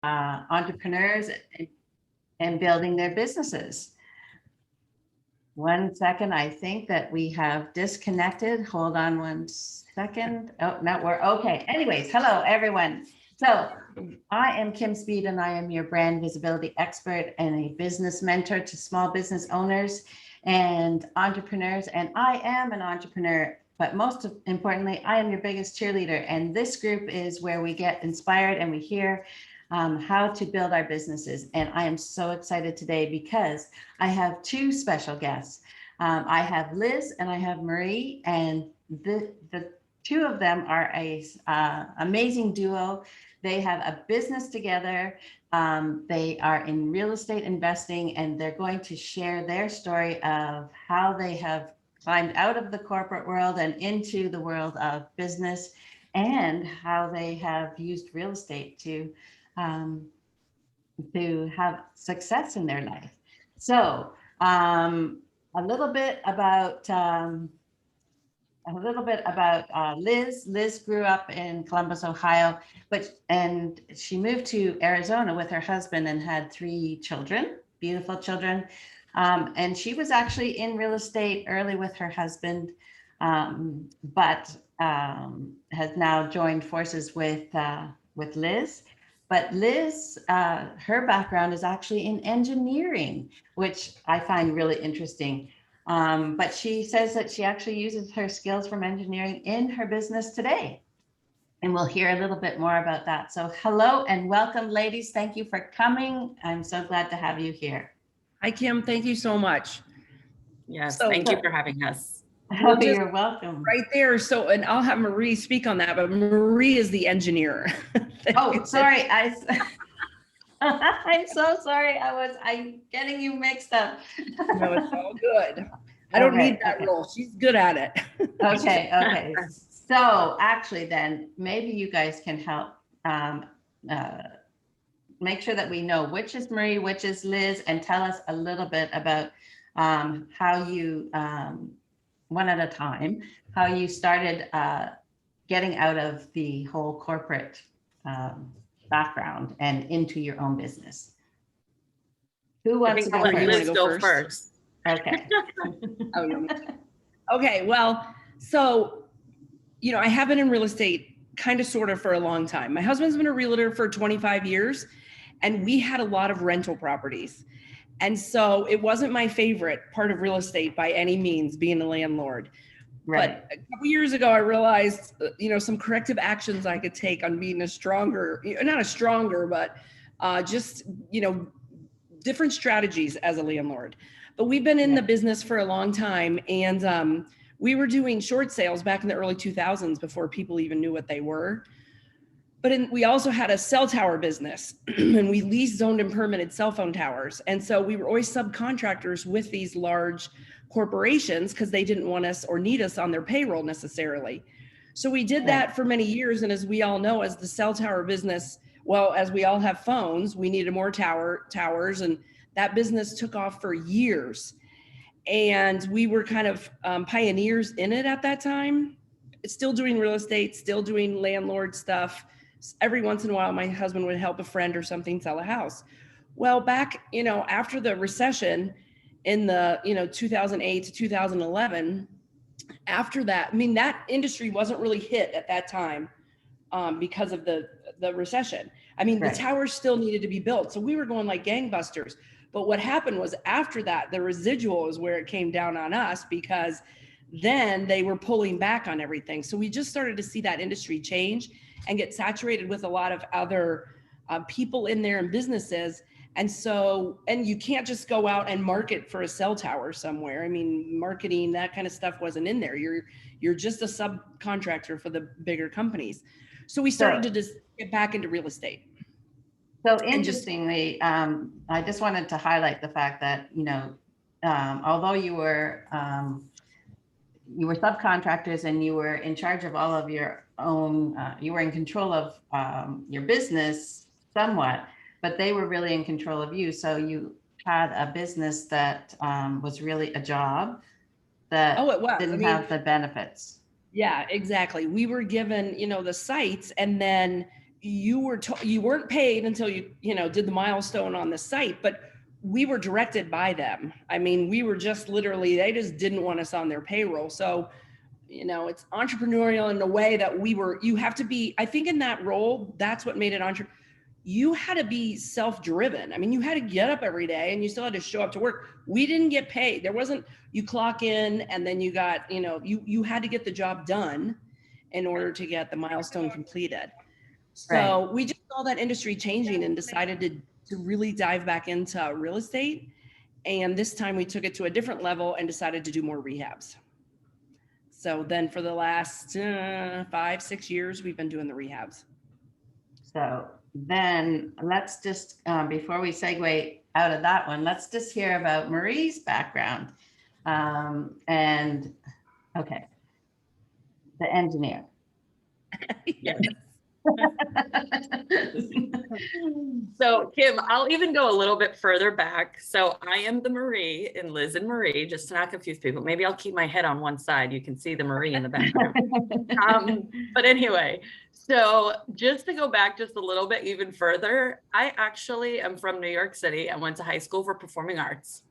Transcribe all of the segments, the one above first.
entrepreneurs and building their businesses. One second, I think that we have disconnected. Hold on one second. Oh, no, we're okay. Anyways, hello, everyone. So I am Kim Speed, and I am your brand visibility expert and a business mentor to small business owners and entrepreneurs. And I am an entrepreneur, but most importantly, I am your biggest cheerleader. And this group is where we get inspired and we hear how to build our businesses. And I am so excited today because I have two special guests. I have Liz and I have Marie, and the two of them are a amazing duo. They have a business together. They are in real estate investing, and they're going to share their story of how they have climbed out of the corporate world and into the world of business, and how they have used real estate to have success in their life. So a little bit about Liz. Liz grew up in Columbus, Ohio, and she moved to Arizona with her husband and had 3 children, beautiful children. And she was actually in real estate early with her husband, but has now joined forces with Liz. But Liz, her background is actually in engineering, which I find really interesting. But she says that she actually uses her skills from engineering in her business today. And we'll hear a little bit more about that. So hello and welcome, ladies. Thank you for coming. I'm so glad to have you here. Hi, Kim. Thank you so much. Yes, thank you for having us. Oh, you're welcome. Right there. So, and I'll have Marie speak on that, but Marie is the engineer. Oh, sorry. I'm so sorry. I'm getting you mixed up. No, it's all good. I don't need that role. She's good at it. Okay. So actually then, maybe you guys can help make sure that we know which is Marie, which is Liz, and tell us a little bit about how you, one at a time, how you started getting out of the whole corporate background and into your own business. Who wants to go first? Liz, go first. Okay. Oh, no. Okay. Well, so, I have been in real estate kind of sort of for a long time. My husband's been a realtor for 25 years, and we had a lot of rental properties. And so it wasn't my favorite part of real estate by any means, being a landlord. Right. But a couple years ago, I realized, some corrective actions I could take on being but just, different strategies as a landlord. But we've been in the business for a long time, and we were doing short sales back in the early 2000s before people even knew what they were. But we also had a cell tower business, and we leased, zoned, and permitted cell phone towers. And so we were always subcontractors with these large corporations because they didn't want us or need us on their payroll necessarily. So we did that for many years. And as we all know, as the cell tower business, well, as we all have phones, we needed more towers, and that business took off for years. And we were kind of pioneers in it at that time, still doing real estate, still doing landlord stuff. Every once in a while, my husband would help a friend or something sell a house. Well, back, after the recession in the, 2008 to 2011, after that, that industry wasn't really hit at that time because of the recession. The towers still needed to be built. So we were going like gangbusters. But what happened was after that, the residual is where it came down on us, because then they were pulling back on everything. So we just started to see that industry change and get saturated with a lot of other people in there and businesses. And you can't just go out and market for a cell tower somewhere. Marketing, that kind of stuff wasn't in there. You're just a subcontractor for the bigger companies. So we started to just get back into real estate. So interestingly, I just wanted to highlight the fact that, although you were subcontractors and you were in charge of all of your own, you were in control of your business somewhat, but they were really in control of you. So you had a business that was really a job that didn't have the benefits. Yeah, exactly. We were given, the sites, and then you weren't paid until you know, did the milestone on the site, but we were directed by them. I mean, we were just literally, they just didn't want us on their payroll. So, you know, it's entrepreneurial in a way that you have to be, I think in that role, that's what made it you had to be self-driven. I mean, you had to get up every day and you still had to show up to work. We didn't get paid. There wasn't, you clock in and then you got, you know, you had to get the job done in order to get the milestone completed. So we just saw that industry changing and decided to really dive back into real estate. And this time we took it to a different level and decided to do more rehabs. So then for the last 5-6 years, we've been doing the rehabs. So then let's just, before we segue out of that one, let's just hear about Marie's background. And okay, the engineer. Yes. So Kim, I'll even go a little bit further back. So I am the Marie in Liz and Marie, just to not confuse people. Maybe I'll keep my head on one side. You can see the Marie in the background. But anyway, so just to go back just a little bit even further, I actually am from New York City and went to high school for performing arts.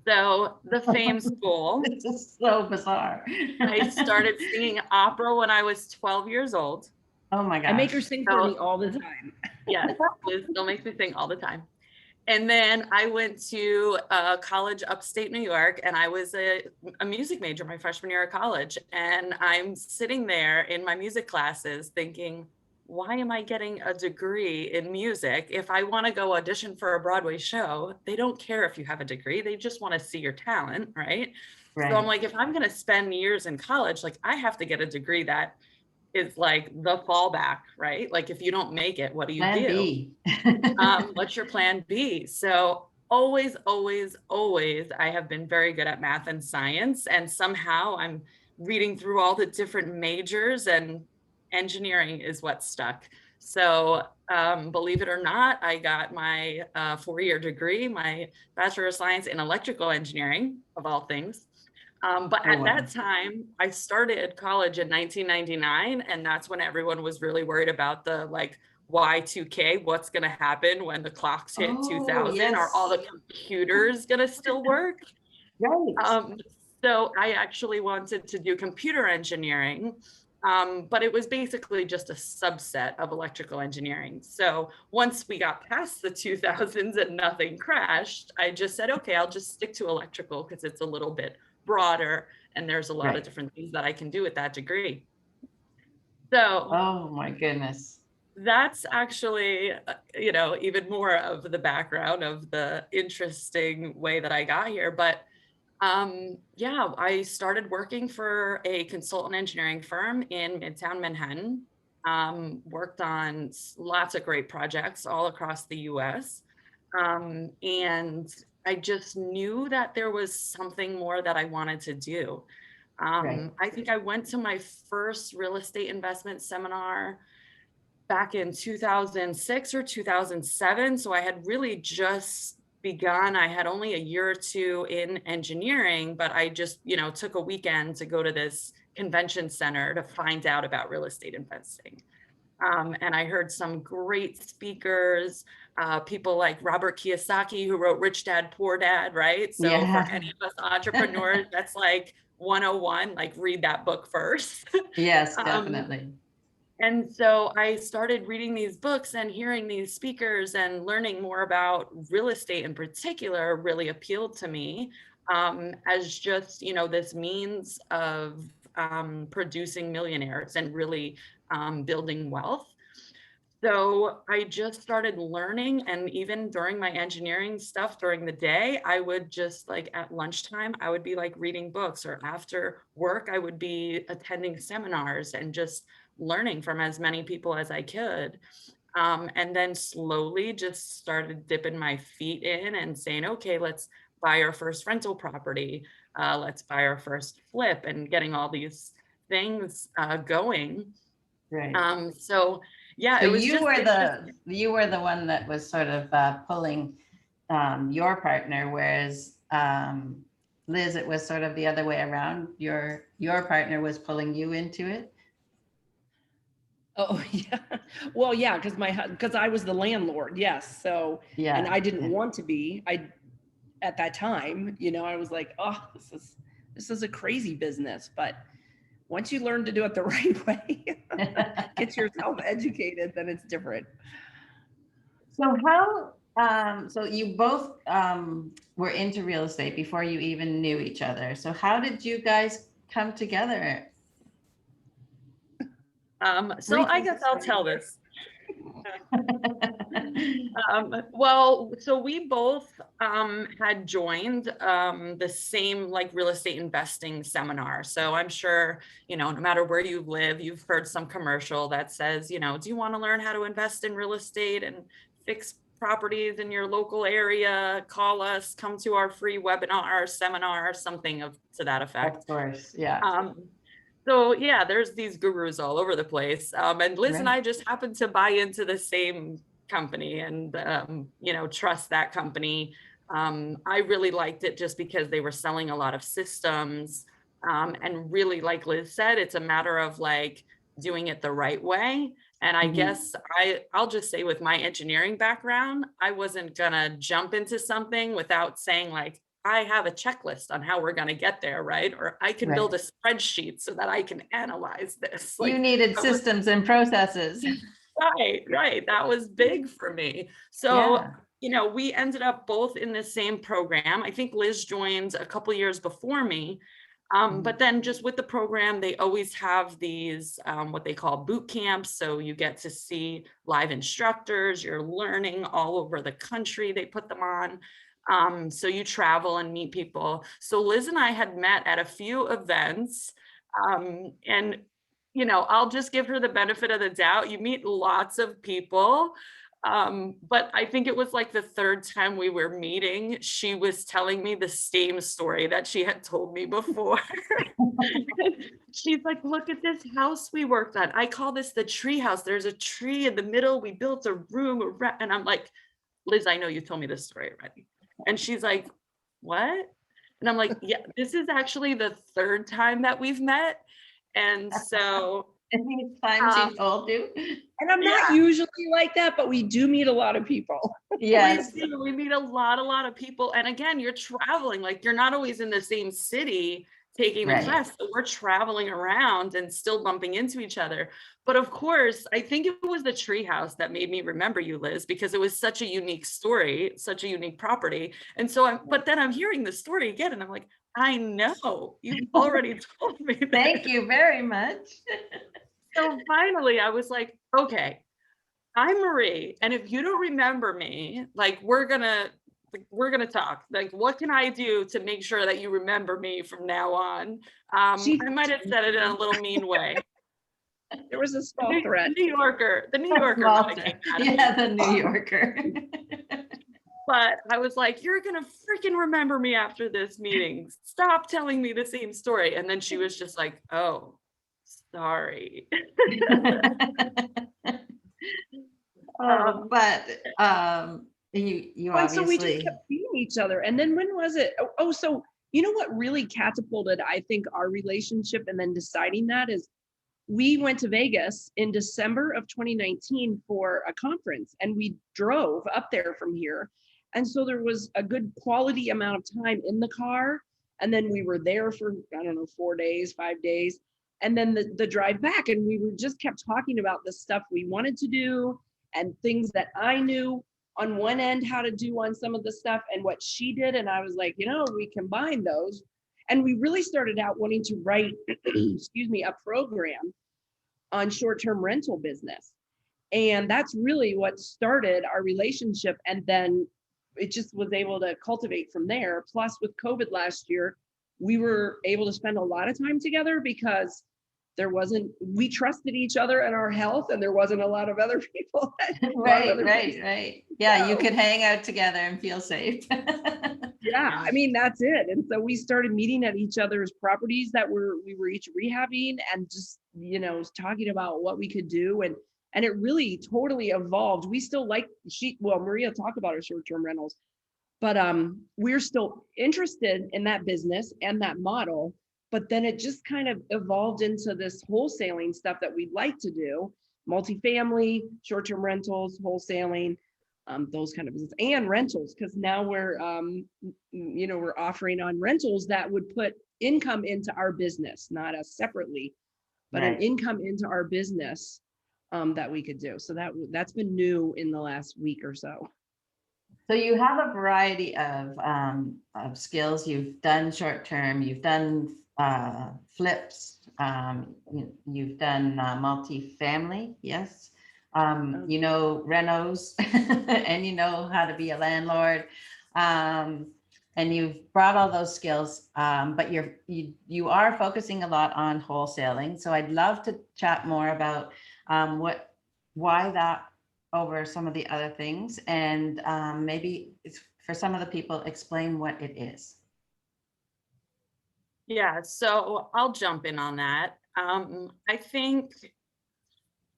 So the Fame School. This is so bizarre. I started singing opera when I was 12 years old. Oh my gosh. I make her sing for me all the time. Yes, Liz still makes me sing all the time. And then I went to college upstate New York, and I was a music major my freshman year of college. And I'm sitting there in my music classes thinking, why am I getting a degree in music? If I want to go audition for a Broadway show, they don't care if you have a degree. They just want to see your talent, right? So I'm like, if I'm going to spend years in college, like I have to get a degree that is like the fallback, right? Like if you don't make it, what do you Plan do? B. What's your plan B? So always, always, always, I have been very good at math and science. And somehow I'm reading through all the different majors, and engineering is what stuck. So believe it or not, I got my 4-year degree, my Bachelor of Science in Electrical Engineering, of all things. But at that time, I started college in 1999, and that's when everyone was really worried about the like Y2K, what's going to happen when the clocks hit 2000? Yes. Are all the computers going to still work? Right. So I actually wanted to do computer engineering, but it was basically just a subset of electrical engineering. So once we got past the 2000s and nothing crashed, I just said, okay, I'll just stick to electrical because it's a little bit broader and there's a lot of different things that I can do with that degree. So, oh my goodness. That's actually, you know, even more of the background of the interesting way that I got here. But yeah, I started working for a consultant engineering firm in Midtown Manhattan, worked on lots of great projects all across the US. And I just knew that there was something more that I wanted to do. I think I went to my first real estate investment seminar back in 2006 or 2007. So I had really just begun. I had only a year or two in engineering, but I just, you know, took a weekend to go to this convention center to find out about real estate investing. And I heard some great speakers, people like Robert Kiyosaki, who wrote Rich Dad, Poor Dad, right? So for any of us entrepreneurs, that's like 101, like read that book first. Yes, definitely. And so I started reading these books and hearing these speakers, and learning more about real estate in particular really appealed to me as just, you know, this means of producing millionaires and really building wealth. So I just started learning, and even during my engineering stuff during the day, I would just like at lunchtime, I would be like reading books, or after work, I would be attending seminars and just learning from as many people as I could. And then slowly just started dipping my feet in and saying, okay, let's buy our first rental property. Let's buy our first flip, and getting all these things going. Right. So yeah, so it was you were the one that was sort of pulling your partner, whereas Liz, it was sort of the other way around. Your partner was pulling you into it. Oh, yeah. Well, yeah, because I was the landlord, yes. So, and Yeah. I didn't want to be. At that time, I was like, oh, this is a crazy business. But once you learn to do it the right way, get yourself educated, then it's different. So so you both were into real estate before you even knew each other. So how did you guys come together? So I guess I'll tell this. Well, so we both had joined the same like real estate investing seminar. So I'm sure, no matter where you live, you've heard some commercial that says, do you want to learn how to invest in real estate and fix properties in your local area? Call us, come to our free webinar, seminar, something to that effect. Of course, yeah. So yeah, there's these gurus all over the place. And Liz and Right. I just happened to buy into the same company and, trust that company. I really liked it just because they were selling a lot of systems. And really, like Liz said, it's a matter of like doing it the right way. And I Mhm. guess I'll just say with my engineering background, I wasn't gonna jump into something without saying like, I have a checklist on how we're going to get there, right? Or I can build a Right. spreadsheet so that I can analyze this. You Like, needed I was- systems and processes. right. That was big for me. So, Yeah. we ended up both in the same program. I think Liz joined a couple years before me. But then just with the program, they always have these, what they call boot camps. So you get to see live instructors, you're learning all over the country. They put them on. So you travel and meet people. So Liz and I had met at a few events. And, I'll just give her the benefit of the doubt. You meet lots of people. But I think it was like the third time we were meeting, she was telling me the same story that she had told me before. She's like, look at this house we worked on. I call this the tree house. There's a tree in the middle. We built a room around, and I'm like, Liz, I know you told me this story already. And she's like, what? And I'm like, yeah, this is actually the third time that we've met. And so, Any times um, she told you? And I'm not yeah, usually like that, but we do meet a lot of people. Yes. we meet a lot of people. And again, you're traveling, like you're not always in the same city taking the Right. class. So we're traveling around and still bumping into each other. But of course, I think it was the treehouse that made me remember you, Liz, because it was such a unique story, such a unique property. And so but then I'm hearing the story again and I'm like, I know you've already told me this. Thank you very much. So finally I was like, okay, I'm Marie, and if you don't remember me, like we're gonna talk. Like, what can I do to make sure that you remember me from now on? She, I might have said it in a little mean way. there was a small threat. The New Yorker might have came out of me. Yeah, the New Yorker. But I was like, you're gonna freaking remember me after this meeting. Stop telling me the same story. And then she was just like, oh, sorry. But you And so we just obviously, kept seeing each other. And then when was it? So you know what really catapulted, I think, our relationship and then deciding that is we went to Vegas in December of 2019 for a conference and we drove up there from here. And so there was a good quality amount of time in the car. And then we were there for, I don't know, 4 days, 5 days. And then the drive back, and we were just kept talking about the stuff we wanted to do and things that I knew on one end how to do on some of the stuff and what she did. And I was like, we combined those. And we really started out wanting to write, excuse me, a program on short-term rental business. And that's really what started our relationship. And then it just was able to cultivate from there. Plus with COVID last year, we were able to spend a lot of time together because we trusted each other and our health, and there wasn't a lot of other people. right. Yeah, you could hang out together and feel safe. Yeah, I mean, that's it. And so we started meeting at each other's properties that we were each rehabbing and just, talking about what we could do. And it really totally evolved. We still Maria talked about our short-term rentals, but we're still interested in that business and that model. But then it just kind of evolved into this wholesaling stuff that we'd like to do. multifamily, short-term rentals, wholesaling, those kind of business, and rentals, because now we're, we're offering on rentals that would put income into our business, not us separately, but an Right. income into our business that we could do. So that's been new in the last week or so. So you have a variety of skills. You've done short term, you've done flips, you've done multifamily, yes. You know, renos, and you know how to be a landlord. And you've brought all those skills, but you are focusing a lot on wholesaling. So I'd love to chat more about why that over some of the other things, and maybe it's for some of the people, explain what it is. Yeah, so I'll jump in on that. I think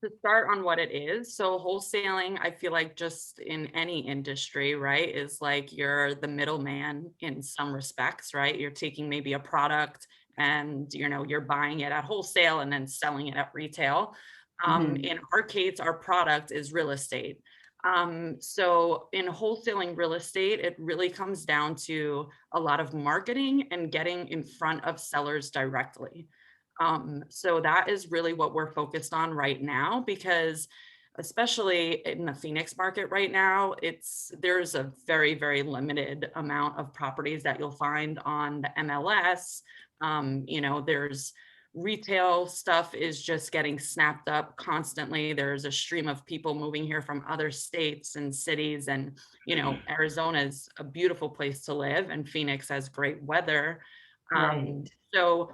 to start on what it is, so wholesaling, I feel like just in any industry, right, is like you're the middleman in some respects, right? You're taking maybe a product and you're buying it at wholesale and then selling it at retail. In our case, our product is real estate. So in wholesaling real estate, it really comes down to a lot of marketing and getting in front of sellers directly. So that is really what we're focused on right now, because especially in the Phoenix market right now, there's a very, very limited amount of properties that you'll find on the MLS. There's retail stuff is just getting snapped up constantly. There's a stream of people moving here from other states and cities, and Arizona is a beautiful place to live, and Phoenix has great weather. Right. So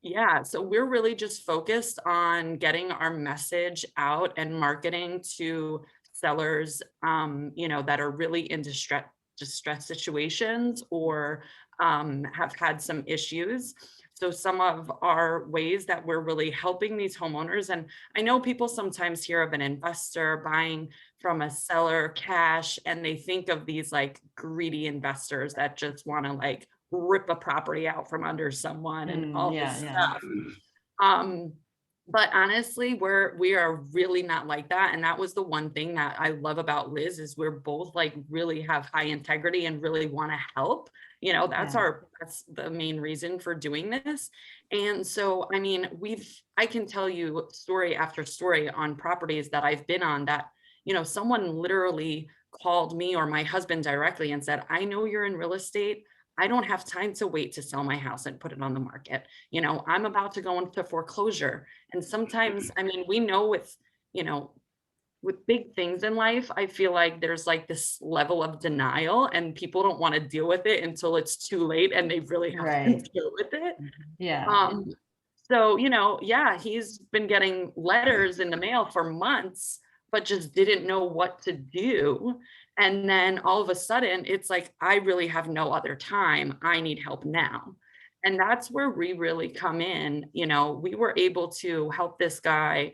yeah, so we're really just focused on getting our message out and marketing to sellers, that are really in distress situations, or have had some issues. So some of our ways that we're really helping these homeowners, and I know people sometimes hear of an investor buying from a seller cash, and they think of these like greedy investors that just want to like rip a property out from under someone and all this stuff. But honestly, we are really not like that. And that was the one thing that I love about Liz, is we're both like really have high integrity and really want to help. That's the main reason for doing this. And so, I mean, I can tell you story after story on properties that I've been on that, someone literally called me or my husband directly and said, I know you're in real estate. I don't have time to wait to sell my house and put it on the market. I'm about to go into foreclosure. And sometimes, I mean, we know with big things in life, I feel like there's like this level of denial, and people don't want to deal with it until it's too late and they really have to deal with it. Yeah. So, yeah, he's been getting letters in the mail for months, but just didn't know what to do. And then all of a sudden it's like, I really have no other time. I need help now. And that's where we really come in. We were able to help this guy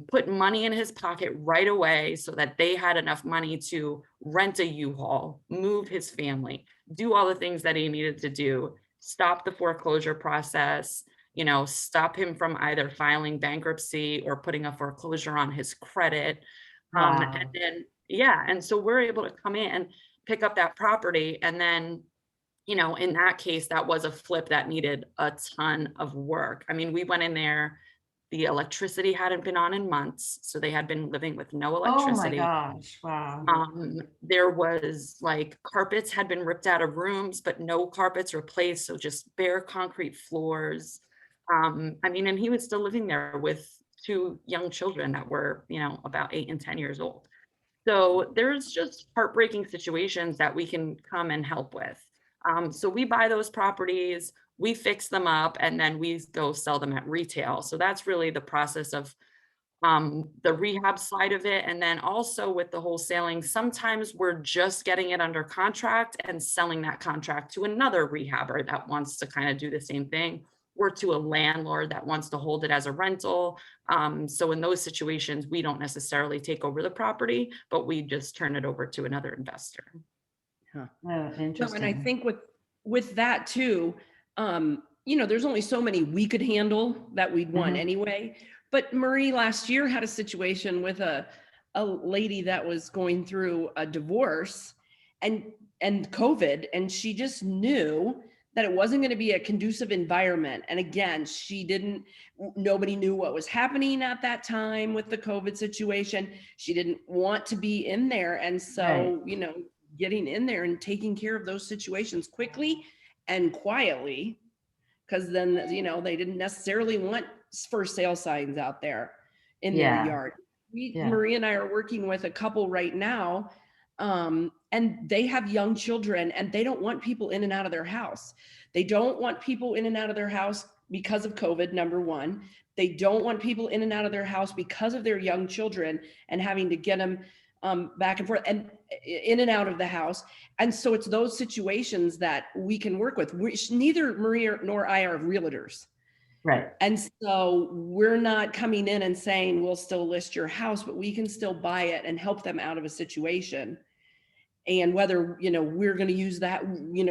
put money in his pocket right away so that they had enough money to rent a U-Haul, move his family, do all the things that he needed to do, stop the foreclosure process, stop him from either filing bankruptcy or putting a foreclosure on his credit. And then, and so we're able to come in, pick up that property, and then, in that case, that was a flip that needed a ton of work. I mean, we went in there, the electricity hadn't been on in months, so they had been living with no electricity. Oh my gosh, wow. There was like carpets had been ripped out of rooms, but no carpets replaced, so just bare concrete floors. I mean, and he was still living there with 2 young children that were, about 8 and 10 years old. So there's just heartbreaking situations that we can come and help with. So we buy those properties, we fix them up, and then we go sell them at retail. So that's really the process of the rehab side of it. And then also with the wholesaling, sometimes we're just getting it under contract and selling that contract to another rehabber that wants to kind of do the same thing, or to a landlord that wants to hold it as a rental. So in those situations, we don't necessarily take over the property, but we just turn it over to another investor. Oh, So, interesting. and I think with that too, there's only so many we could handle that we'd want anyway. But Marie last year had a situation with a lady that was going through a divorce and COVID, and she just knew that it wasn't going to be a conducive environment. And again, nobody knew what was happening at that time with the COVID situation. She didn't want to be in there. And so, Right. getting in there and taking care of those situations quickly and quietly, because then, they didn't necessarily want for sale signs out there in their Yeah. yard. Yeah. Marie and I are working with a couple right now, and they have young children, and they don't want people in and out of their house. They don't want people in and out of their house because of COVID, number one. They don't want people in and out of their house because of their young children and having to get them back and forth and in and out of the house. And so it's those situations that we can work with. Neither Marie nor I are realtors. Right. And so we're not coming in and saying, we'll still list your house, but we can still buy it and help them out of a situation. And whether, we're going to use that,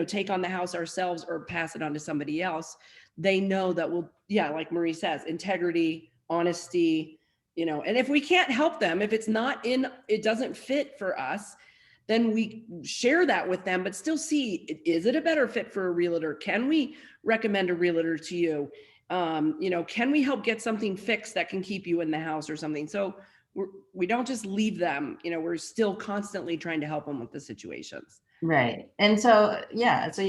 take on the house ourselves or pass it on to somebody else, they know that like Marie says, integrity, honesty, and if we can't help them, if it's it doesn't fit for us, then we share that with them, but still see, is it a better fit for a realtor? Can we recommend a realtor to you? Can we help get something fixed that can keep you in the house or something? So we don't just leave them, we're still constantly trying to help them with the situations. Right. And so, yeah, so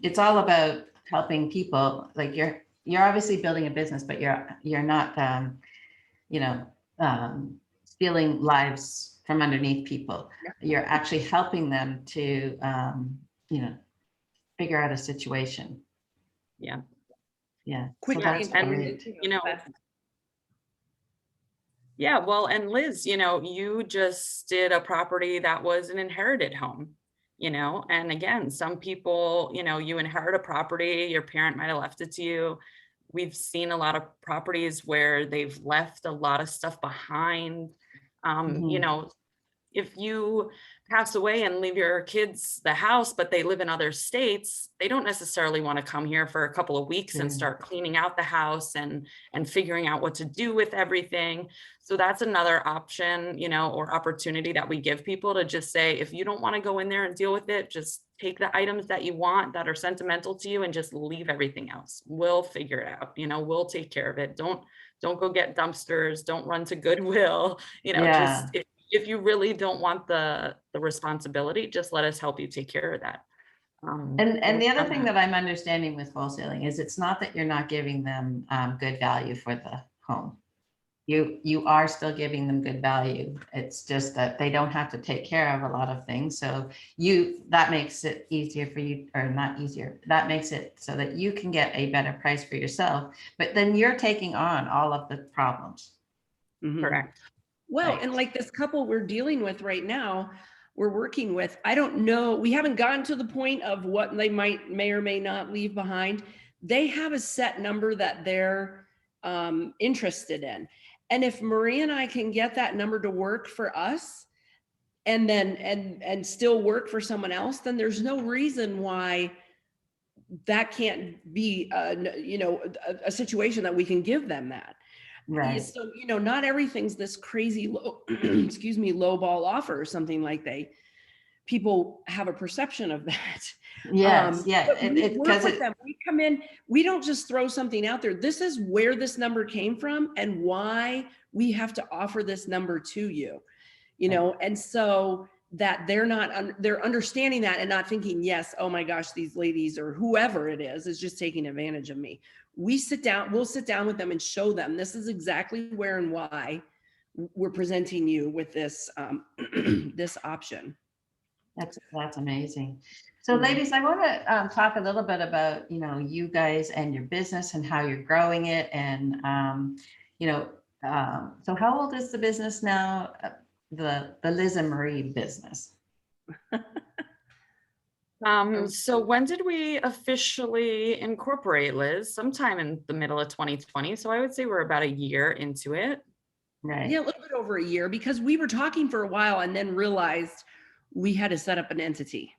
it's all about helping people. Like you're obviously building a business, but you're not, stealing lives from underneath people. Yeah. You're actually helping them to, figure out a situation. Yeah. Yeah. Quickly So that's and great. Yeah, well, and Liz, you just did a property that was an inherited home, and again, some people, you inherit a property, your parent might have left it to you. We've seen a lot of properties where they've left a lot of stuff behind. Mhm. If you pass away and leave your kids the house, but they live in other states, they don't necessarily want to come here for a couple of weeks and Sure. start cleaning out the house and figuring out what to do with everything. So that's another option, or opportunity that we give people to just say, if you don't want to go in there and deal with it, just take the items that you want that are sentimental to you and just leave everything else. We'll figure it out. We'll take care of it. Don't go get dumpsters. Don't run to Goodwill. Yeah. Just if you really don't want the responsibility, just let us help you take care of that. And the other Done thing that. that I'm understanding with wholesaling is it's not that you're not giving them good value for the home. You are still giving them good value. It's just that they don't have to take care of a lot of things. So that makes it easier for you, or not easier. That makes it so that you can get a better price for yourself, but then you're taking on all of the problems. Mhm. Correct. Well, Right. and like this couple we're dealing with right now, we're working with, I don't know, we haven't gotten to the point of what they may or may not leave behind. They have a set number that they're interested in. And if Marie and I can get that number to work for us and then and still work for someone else, then there's no reason why that can't be a situation that we can give them that. Right. So, not everything's this crazy low, excuse me, low ball offer or something like people have a perception of that. Yes. Yeah. But we work Because with them. We come in, we don't just throw something out there. This is where this number came from and why we have to offer this number to you, and so that they're understanding that and not thinking, yes, oh my gosh, these ladies or whoever it is just taking advantage of me. We'll sit down with them and show them this is exactly where and why we're presenting you with this, this option. That's amazing. So ladies, I want to talk a little bit about, you guys and your business and how you're growing it. And, so how old is the business now? The Liz and Marie business? So when did we officially incorporate, Liz? Sometime in the middle of 2020. So I would say we're about a year into it. Right. Yeah, a little bit over a year, because we were talking for a while and then realized we had to set up an entity.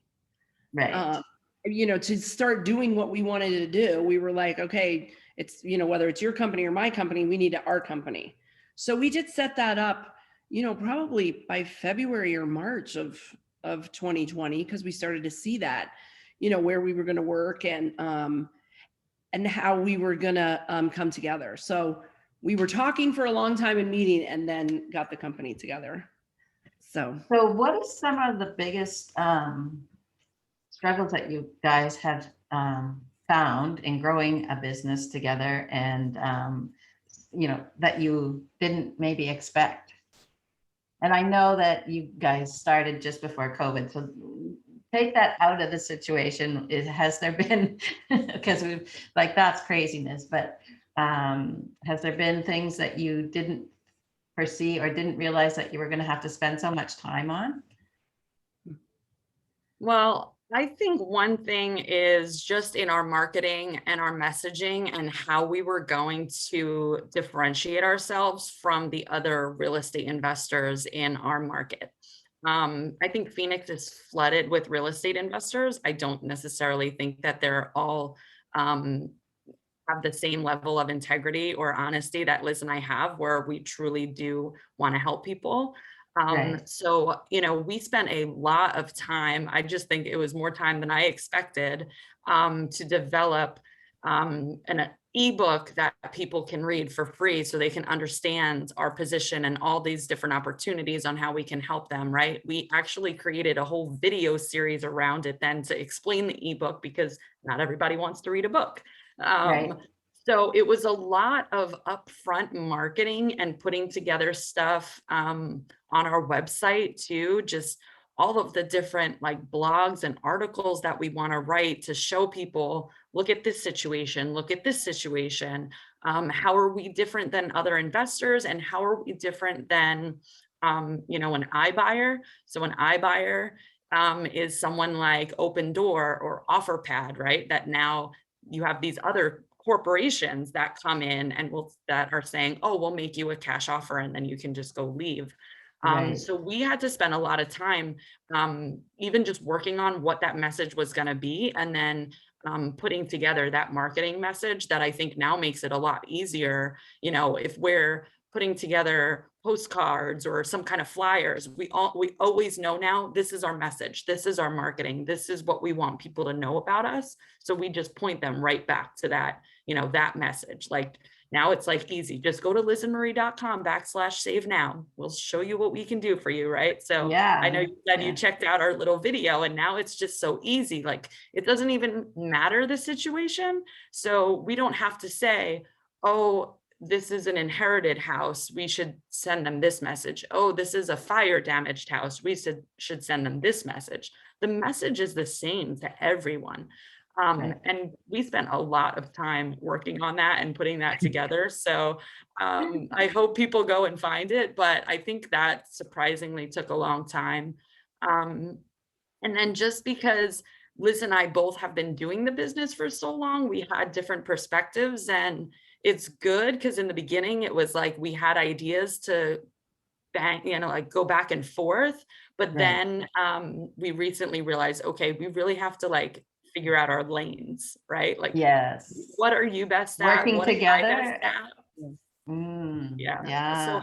Right. To start doing what we wanted to do. We were like, okay, It's, whether it's your company or my company, we need our company. So we did set that up, probably by February or March of 2020, because we started to see that, where we were going to work and how we were going to come together. So we were talking for a long time in meeting and then got the company together. So what are some of the biggest struggles that you guys have found in growing a business together, and that you didn't maybe expect? And I know that you guys started just before COVID, so take that out of the situation. Has there been, because we've that's craziness, but has there been things that you didn't foresee or didn't realize that you were going to have to spend so much time on? Well, I think one thing is just in our marketing and our messaging and how we were going to differentiate ourselves from the other real estate investors in our market. I think Phoenix is flooded with real estate investors. I don't necessarily think that they're all have the same level of integrity or honesty that Liz and I have, where we truly do want to help people. Right. So, we spent a lot of time. I just think it was more time than I expected to develop an ebook that people can read for free so they can understand our position and all these different opportunities on how we can help them, right? We actually created a whole video series around it then to explain the ebook, because not everybody wants to read a book. Right. So it was a lot of upfront marketing and putting together stuff on our website too, just all of the different blogs and articles that we want to write to show people, look at this situation, look at this situation. How are we different than other investors, and how are we different than, an iBuyer? So an iBuyer is someone like Open Door or OfferPad, right? That now you have these other corporations that come in and that are saying, oh, we'll make you a cash offer and then you can just go leave. Right. So we had to spend a lot of time even just working on what that message was going to be, and then putting together that marketing message that I think now makes it a lot easier. If we're putting together postcards or some kind of flyers, we always know now this is our message, this is our marketing, this is what we want people to know about us. So we just point them right back to that, that message. Now it's easy, just go to lizandmarie.com/save now. We'll show you what we can do for you, right? So Yeah. I know you said you checked out our little video, and now it's just so easy. It doesn't even matter the situation. So we don't have to say, oh, this is an inherited house, we should send them this message. Oh, this is a fire damaged house, we should send them this message. The message is the same to everyone. And we spent a lot of time working on that and putting that together. So I hope people go and find it, but I think that surprisingly took a long time. And then just because Liz and I both have been doing the business for so long, we had different perspectives, and it's good because in the beginning it was we had ideas to bang, go back and forth. But then we recently realized, okay, we really have to figure out our lanes, right? Yes. What are you best at? Working What together. am I best at? Yeah. So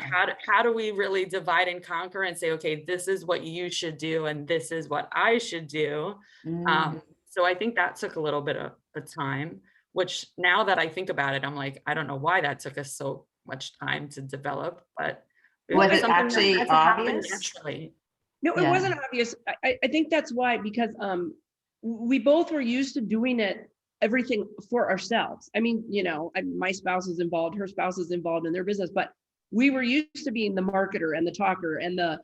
how do we really divide and conquer and say, okay, this is what you should do and this is what I should do? So I think that took a little bit of time, which now that I think about it, I'm I don't know why that took us so much time to develop, but was it actually obvious? Naturally. No, it wasn't obvious. I think that's why, because we both were used to doing everything for ourselves. I mean, my spouse is involved, her spouse is involved in their business, but we were used to being the marketer and the talker and the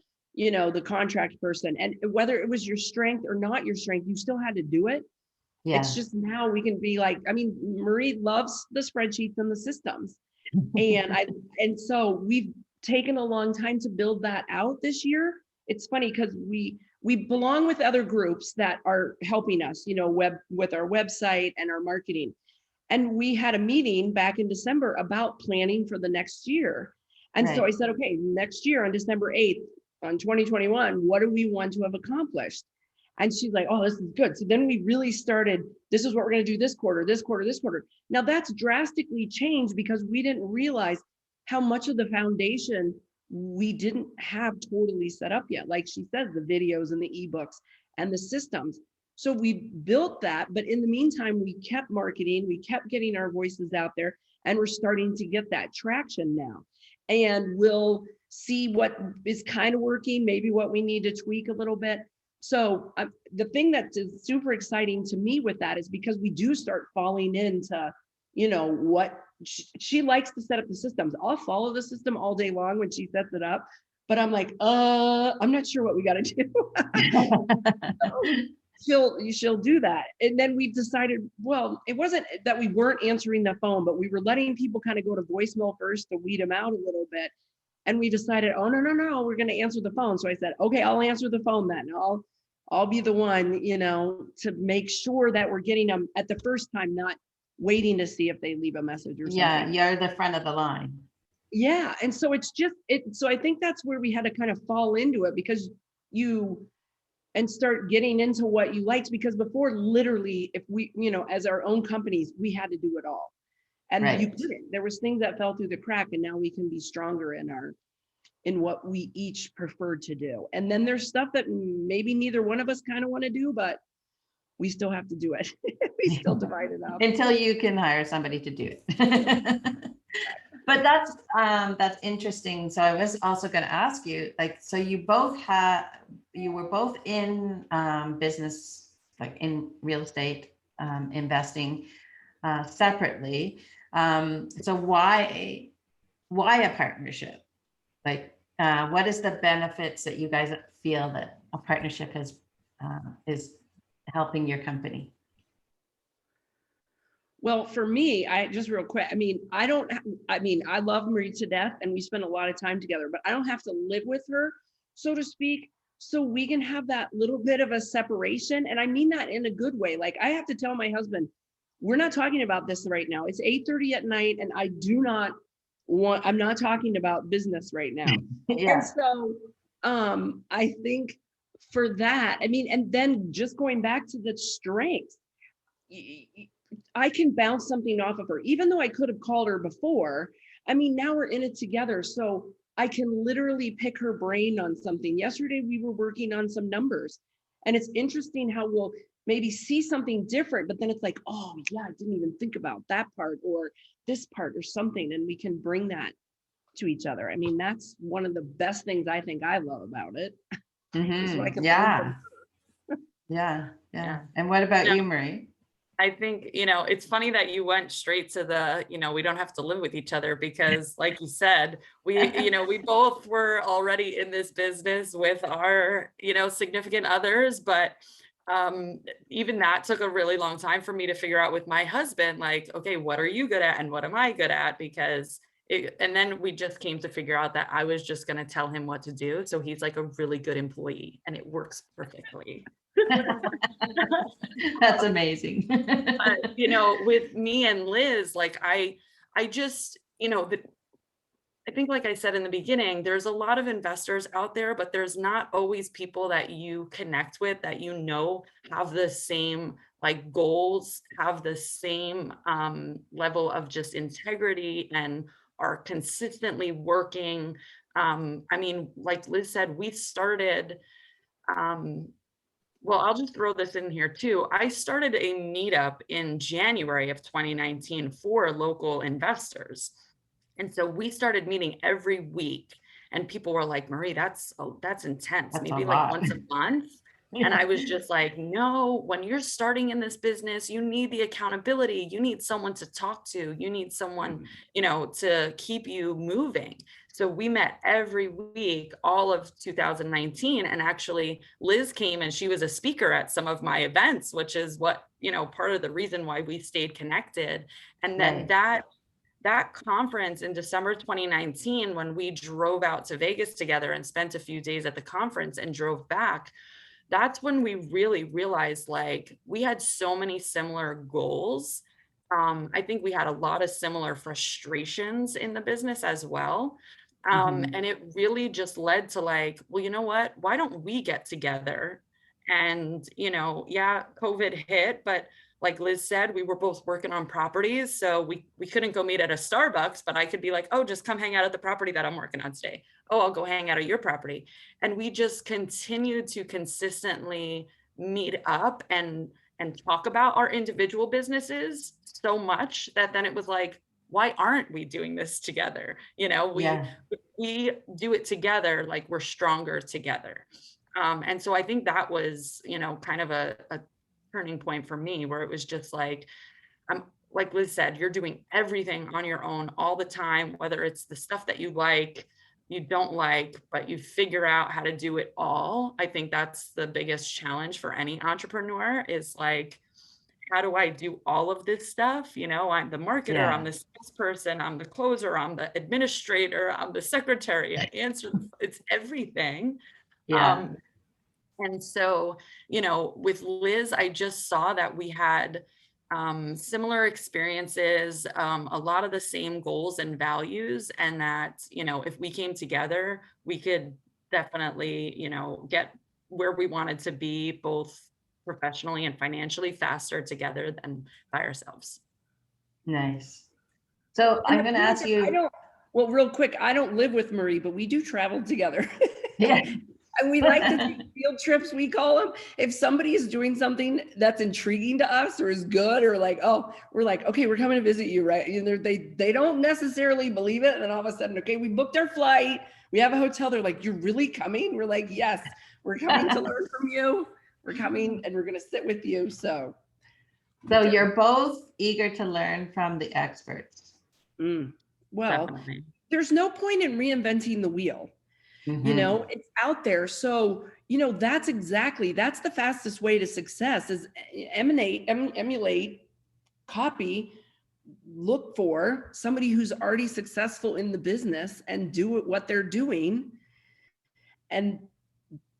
contract person. And whether it was your strength or not your strength, you still had to do it. Yeah. It's just now we can be Marie loves the spreadsheets and the systems. And so we've taken a long time to build that out this year. It's funny because we belong with other groups that are helping us, with our website and our marketing. And we had a meeting back in December about planning for the next year. And so I said, okay, next year on December 8th, on 2021, what do we want to have accomplished? And she's like, oh, this is good. So then we really started, this is what we're going to do this quarter, this quarter, this quarter. Now that's drastically changed because we didn't realize how much of the foundation we didn't have totally set up yet. Like she says, the videos and the ebooks and the systems. So we built that, but in the meantime, we kept marketing, we kept getting our voices out there, and we're starting to get that traction now. And we'll see what is kind of working, maybe what we need to tweak a little bit. So the thing that is super exciting to me with that is because we do start falling into, you know, what she likes to set up the systems. I'll follow the system all day long when she sets it up, but I'm like, I'm not sure what we got to do. She'll do that. And then we decided, well, it wasn't that we weren't answering the phone, but we were letting people kind of go to voicemail first to weed them out a little bit. And we decided, oh, no, we're going to answer the phone. So I said, okay, I'll answer the phone then. I'll be the one, you know, to make sure that we're getting them at the first time, not waiting to see if they leave a message or something. Yeah, you're the front of the line. Yeah. And so it's just, so I think that's where we had to kind of fall into it because and start getting into what you liked, because before, literally, if we, you know, as our own companies, we had to do it all. And Right. you couldn't. There was things that fell through the crack, and now we can be stronger in what we each prefer to do. And then there's stuff that maybe neither one of us kind of want to do, but we still have to do it. We still divide it up. Until you can hire somebody to do it. But that's interesting. So I was also going to ask you, like, so you were both in business, like in real estate investing separately. So why a partnership? Like, what is the benefits that you guys feel that a partnership is helping your company? Well, for me, I just real quick, I love Marie to death and we spend a lot of time together, but I don't have to live with her, so to speak. So we can have that little bit of a separation. And I mean that in a good way. Like, I have to tell my husband, we're not talking about this right now. It's 8:30 at night and I'm not talking about business right now. Yeah. And so I think for that, and then just going back to the strengths, I can bounce something off of her, even though I could have called her before. Now we're in it together. So I can literally pick her brain on something. Yesterday, we were working on some numbers, and it's interesting how we'll maybe see something different, but then it's like, oh yeah, I didn't even think about that part or this part or something. And we can bring that to each other. That's one of the best things I think I love about it. Mm-hmm. So I can yeah. And what about you, Marie? I think, it's funny that you went straight to the, we don't have to live with each other, because like you said, we both were already in this business with our, significant others, but even that took a really long time for me to figure out with my husband, like, okay, what are you good at and what am I good at? Because and then we just came to figure out that I was just going to tell him what to do. So he's like a really good employee and it works perfectly. That's amazing. But, with me and Liz, like I just, I think, like I said in the beginning, there's a lot of investors out there, but there's not always people that you connect with that, have the same like goals, have the same level of just integrity and are consistently working. Like Liz said, we started, well, I'll just throw this in here too. I started a meetup in January of 2019 for local investors. And so we started meeting every week, and people were like, Marie, that's intense. That's maybe like once a month. And I was just like, no, when you're starting in this business, you need the accountability. You need someone to talk to. You need someone, to keep you moving. So we met every week, all of 2019. And actually Liz came and she was a speaker at some of my events, which is what, part of the reason why we stayed connected. And then that conference in December 2019, when we drove out to Vegas together and spent a few days at the conference and drove back, that's when we really realized, like, we had so many similar goals. I think we had a lot of similar frustrations in the business as well. And it really just led to like, well, you know what? Why don't we get together And, yeah, COVID hit, but like Liz said, we were both working on properties. So we couldn't go meet at a Starbucks, but I could be like, oh, just come hang out at the property that I'm working on today. Oh, I'll go hang out at your property. And we just continued to consistently meet up and talk about our individual businesses so much that then it was like, why aren't we doing this together? Yeah. We do it together, like we're stronger together. And so I think that was, kind of a turning point for me, where it was just like, I'm like Liz said, you're doing everything on your own all the time, whether it's the stuff that you don't like, but you figure out how to do it all. I think that's the biggest challenge for any entrepreneur, is like, how do I do all of this stuff? I'm the marketer, I'm Yeah. the salesperson, I'm the closer, I'm the administrator, I'm the secretary, I answer, it's everything. Yeah. Um, and so, with Liz, I just saw that we had similar experiences, a lot of the same goals and values, and that, if we came together, we could definitely, get where we wanted to be, both professionally and financially, faster together than by ourselves. Nice. So And I'm going to ask you. Well, real quick, I don't live with Marie, but we do travel together. Yeah. And we like to take field trips, we call them. If somebody is doing something that's intriguing to us or is good, or like, oh, we're like, okay, we're coming to visit you, right? They don't necessarily believe it. And then all of a sudden, okay, we booked our flight. We have a hotel. They're like, you're really coming? We're like, yes, we're coming to learn from you. We're coming and we're going to sit with you. So You're both eager to learn from the experts. Well, Definitely. there's no point in reinventing the wheel. Mhm. It's out there. So, that's the fastest way to success, is emulate, copy, look for somebody who's already successful in the business and do what they're doing. And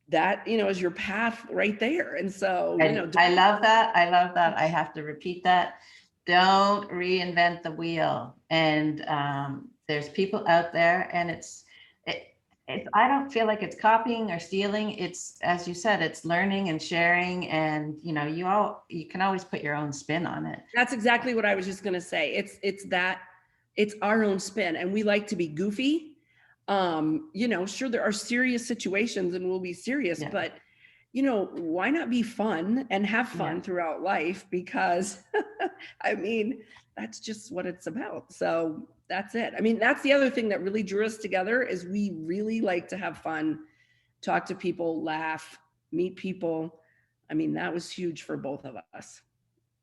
that, is your path right there. And so, I love that. I love that. I have to repeat that. Don't reinvent the wheel. And there's people out there, and I don't feel like it's copying or stealing. It's, as you said, it's learning and sharing, and you can always put your own spin on it. That's exactly what I was just going to say. It's our own spin, and we like to be goofy. Sure, there are serious situations and we'll be serious, Yeah. but why not be fun and have fun throughout life? Because I mean, that's just what it's about. So that's it. I mean, that's the other thing that really drew us together, is we really like to have fun, talk to people, laugh, meet people. I mean, that was huge for both of us.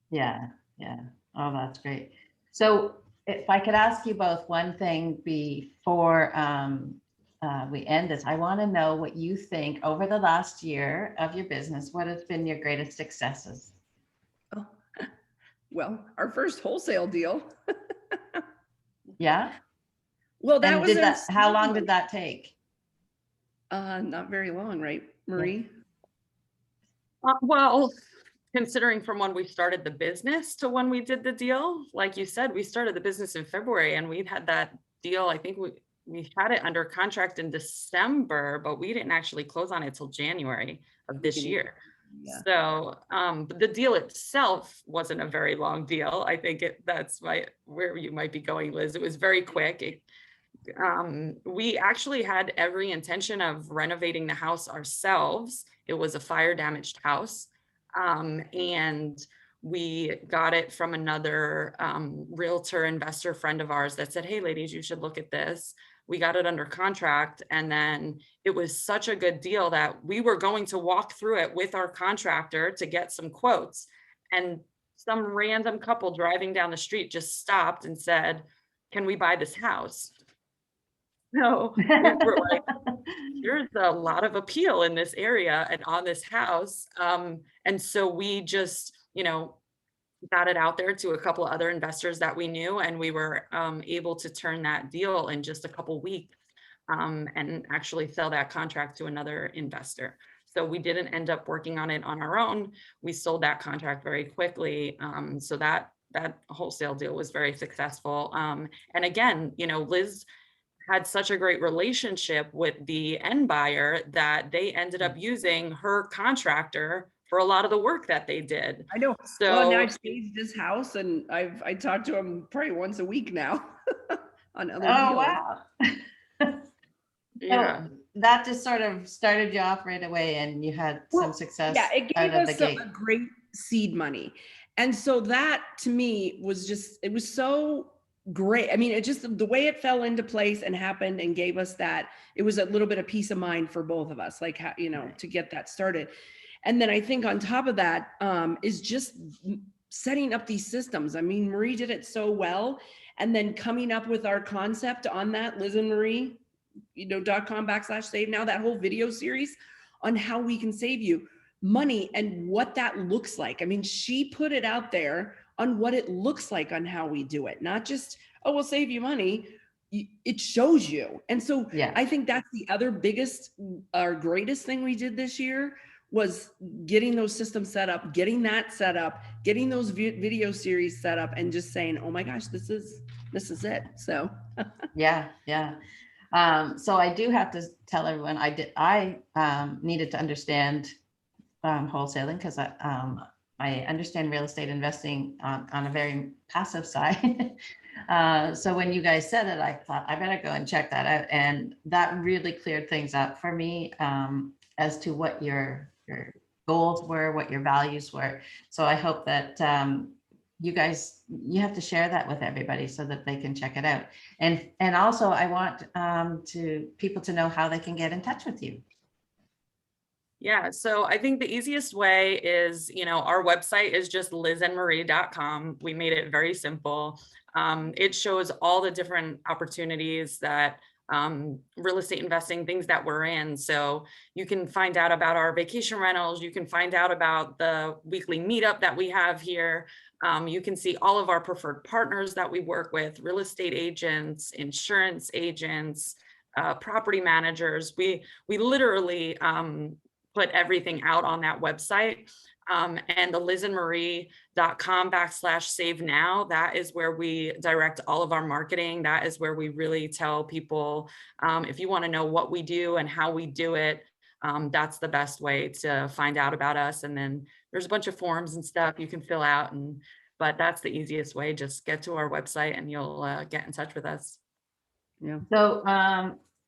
Yeah. Yeah. Oh, that's great. So if I could ask you both one thing before we end this, I want to know what you think over the last year of your business. What has been your greatest successes? Oh, well, our first wholesale deal. Yeah. Well, that was how long did that take? Not very long, right, Marie? Well, considering from when we started the business to when we did the deal, like you said, we started the business in February, and we'd had that deal. I think we had it under contract in December, but we didn't actually close on it till January of this year. Yeah. So the deal itself wasn't a very long deal. I think that's where you might be going, Liz. It was very quick. We actually had every intention of renovating the house ourselves. It was a fire damaged house. And we got it from another realtor investor friend of ours that said, hey, ladies, you should look at this. We got it under contract. And then it was such a good deal that we were going to walk through it with our contractor to get some quotes. And some random couple driving down the street just stopped and said, can we buy this house? So we were like, there's a lot of appeal in this area and on this house. And so we just, got it out there to a couple of other investors that we knew, and we were able to turn that deal in just a couple weeks and actually sell that contract to another investor. So we didn't end up working on it on our own. We sold that contract very quickly. So that wholesale deal was very successful. And again, Liz had such a great relationship with the end buyer that they ended up using her contractor for a lot of the work that they did. I know. Well, now So I've staged this house and I talk to him probably once a week now on other Oh, deals. wow. yeah. So that just sort of started you off right away and you had some Well, success yeah, it out gave of the us a gate. great seed money. And so that to me was just, it was so great. I mean, it just, the way it fell into place and happened and gave us that, it was a little bit of peace of mind for both of us, like, how, you know, to get that started. And then I think on top of that is just setting up these systems. I mean, Marie did it so well. And then coming up with our concept on that, Liz and Marie, .com/save now, that whole video series on how we can save you money and what that looks like. I mean, she put it out there on what it looks like on how we do it, not just, oh, we'll save you money. It shows you. And so Yeah. I think that's the other biggest, our greatest thing we did this year was getting those systems set up, getting that set up, getting those video series set up, and just saying, oh my gosh, this is it. So Yeah. So I do have to tell everyone I needed to understand wholesaling because I understand real estate investing on a very passive side. So when you guys said it, I thought I better go and check that out. And that really cleared things up for me as to what your goals were, what your values were. So I hope that you guys, you have to share that with everybody so that they can check it out. And also I want people to know how they can get in touch with you. Yeah, so I think the easiest way is, our website is just lizandmarie.com. We made it very simple. It shows all the different opportunities that real estate investing, things that we're in. So you can find out about our vacation rentals. You can find out about the weekly meetup that we have here. You can see all of our preferred partners that we work with, real estate agents, insurance agents, property managers. We literally put everything out on that website. And the lizandmarie.com/save now, that is where we direct all of our marketing. That is where we really tell people, if you want to know what we do and how we do it, that's the best way to find out about us. And then there's a bunch of forms and stuff you can fill out, but that's the easiest way. Just get to our website and you'll get in touch with us. yeah. So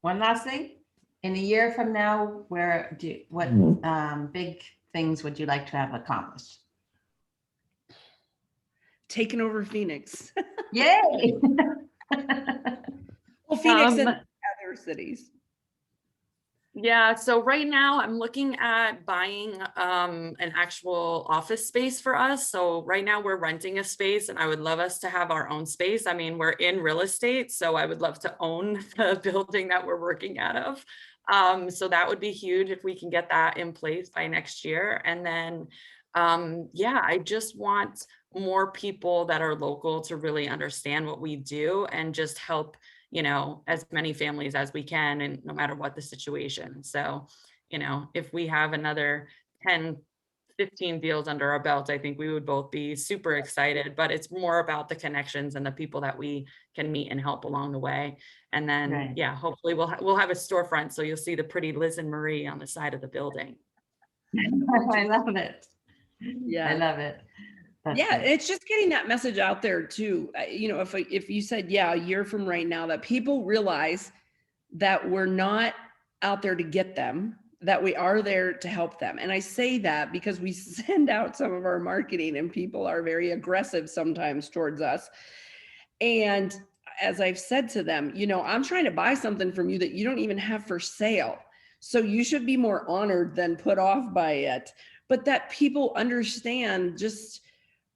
one last thing, in a year from now, what big things would you like to have accomplished? Taking over Phoenix. Yay! Well, Phoenix and other cities. Yeah, so right now I'm looking at buying an actual office space for us. So right now we're renting a space and I would love us to have our own space. I mean, we're in real estate, so I would love to own the building that we're working out of. So that would be huge if we can get that in place by next year. And then, yeah, I just want more people that are local to really understand what we do and just help, as many families as we can, and no matter what the situation. So, if we have another 10, 15 deals under our belt, I think we would both be super excited, but it's more about the connections and the people that we can meet and help along the way. And then, Right. yeah, hopefully we'll have a storefront. So you'll see the pretty Liz and Marie on the side of the building. I love it. Yeah. I love it. That's yeah, great. it's just getting that message out there too. If you said, yeah, a year from right now, that people realize that we're not out there to get them, that we are there to help them. And I say that because we send out some of our marketing and people are very aggressive sometimes towards us. And as I've said to them, I'm trying to buy something from you that you don't even have for sale. So you should be more honored than put off by it. But that people understand just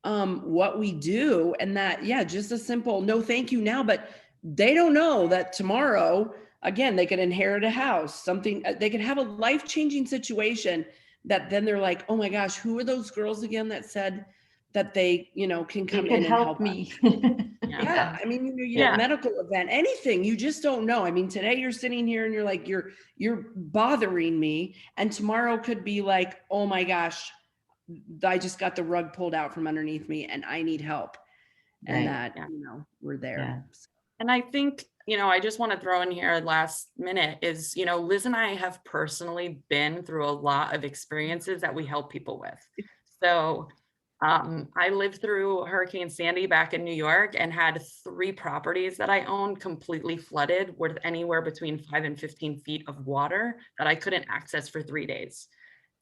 what we do, and that, yeah, just a simple no thank you now, but they don't know that tomorrow, again, they could inherit a house, something, they could have a life-changing situation that then they're like, oh my gosh, who are those girls again that said that they, can come in and help me. Yeah. I mean, Yeah. medical event, anything, you just don't know. I mean, today you're sitting here and you're like, you're bothering me. And tomorrow could be like, oh my gosh, I just got the rug pulled out from underneath me and I need help. And Right. that, Yeah. we're there. Yeah. And I think I just want to throw in here last minute is, Liz and I have personally been through a lot of experiences that we help people with. So I lived through Hurricane Sandy back in New York and had 3 properties that I owned completely flooded with anywhere between 5 and 15 feet of water that I couldn't access for 3 days.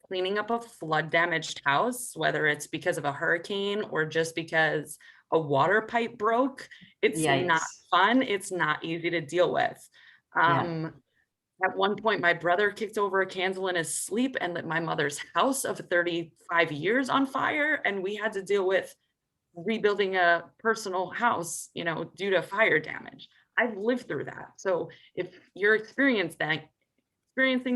Cleaning up a flood damaged house, whether it's because of a hurricane or just because a water pipe broke, it's not Yikes. fun. It's not easy to deal with. Yeah. At one point, my brother kicked over a candle in his sleep and lit my mother's house of 35 years on fire. And we had to deal with rebuilding a personal house, due to fire damage. I've lived through that. So if you're experiencing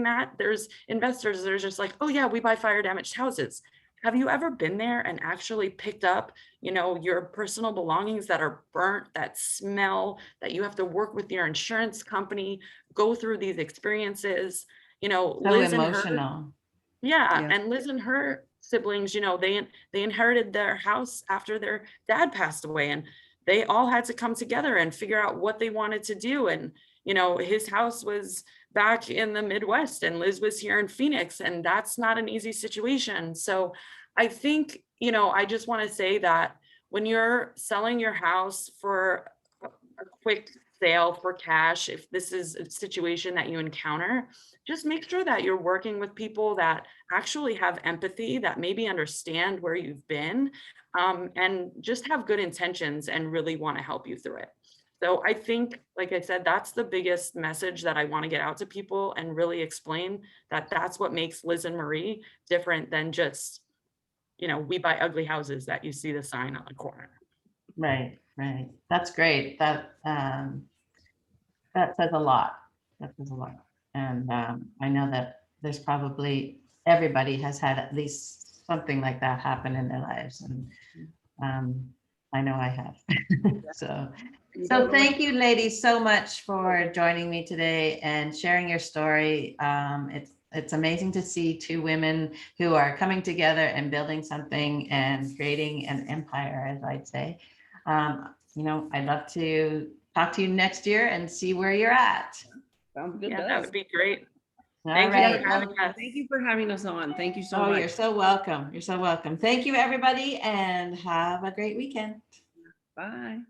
that, there's investors that are just like, oh yeah, we buy fire damaged houses. Have you ever been there and actually picked up, your personal belongings that are burnt, that smell, that you have to work with your insurance company, go through these experiences, So Liz and her, emotional. yeah, Yeah. and Liz and her siblings, they inherited their house after their dad passed away, and they all had to come together and figure out what they wanted to do. And his house was back in the Midwest and Liz was here in Phoenix, and that's not an easy situation. So I think, I just want to say that when you're selling your house for a quick sale for cash, if this is a situation that you encounter, just make sure that you're working with people that actually have empathy, that maybe understand where you've been, and just have good intentions and really want to help you through it. So I think, like I said, that's the biggest message that I want to get out to people and really explain that that's what makes Liz and Marie different than just, we buy ugly houses that you see the sign on the corner. Right. That's great. That says a lot. That says a lot. And I know that there's probably, everybody has had at least something like that happen in their lives. And I know I have. So thank you, ladies, so much for joining me today and sharing your story. It's amazing to see 2 women who are coming together and building something and creating an empire, as I'd say. I'd love to talk to you next year and see where you're at. Sounds good. Yeah, that would be great. All Thank right. you for having us. Thank you for having us on. Thank you so Oh, much. you're so welcome. You're so welcome. Thank you, everybody, and have a great weekend. Bye.